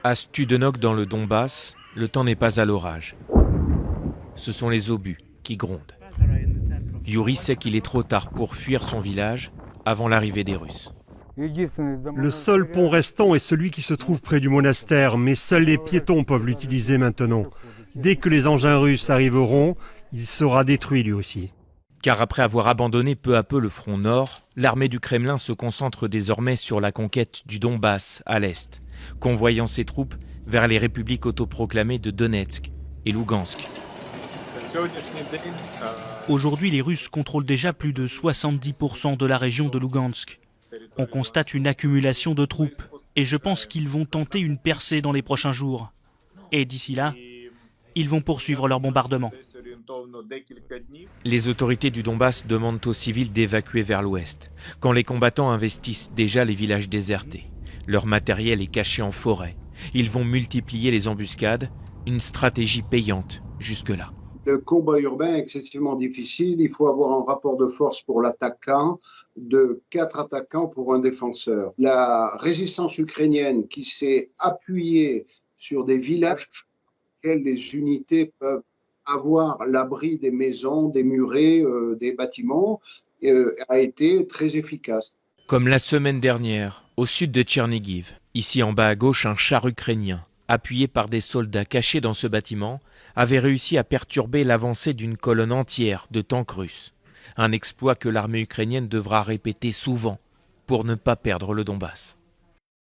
À Studenok dans le Donbass, le temps n'est pas à l'orage. Ce sont les obus qui grondent. Yuri sait qu'il est trop tard pour fuir son village avant l'arrivée des Russes. Le seul pont restant est celui qui se trouve près du monastère, mais seuls les piétons peuvent l'utiliser maintenant. Dès que les engins russes arriveront, il sera détruit lui aussi. Car après avoir abandonné peu à peu le front nord, l'armée du Kremlin se concentre désormais sur la conquête du Donbass à l'est, convoyant ses troupes vers les républiques autoproclamées de Donetsk et Lugansk. Aujourd'hui, les Russes contrôlent déjà plus de 70% de la région de Lugansk. On constate une accumulation de troupes et je pense qu'ils vont tenter une percée dans les prochains jours. Et d'ici là, ils vont poursuivre leur bombardement. Les autorités du Donbass demandent aux civils d'évacuer vers l'ouest, quand les combattants investissent déjà les villages désertés. Leur matériel est caché en forêt. Ils vont multiplier les embuscades, une stratégie payante jusque-là. Le combat urbain est excessivement difficile. Il faut avoir un rapport de force pour l'attaquant de 4 attaquants pour un défenseur. La résistance ukrainienne qui s'est appuyée sur des villages dans lesquels les unités peuvent avoir l'abri des maisons, des murets, des bâtiments, a été très efficace. Comme la semaine dernière, au sud de Tchernigiv, ici en bas à gauche, un char ukrainien, appuyé par des soldats cachés dans ce bâtiment, avait réussi à perturber l'avancée d'une colonne entière de tanks russes. Un exploit que l'armée ukrainienne devra répéter souvent pour ne pas perdre le Donbass.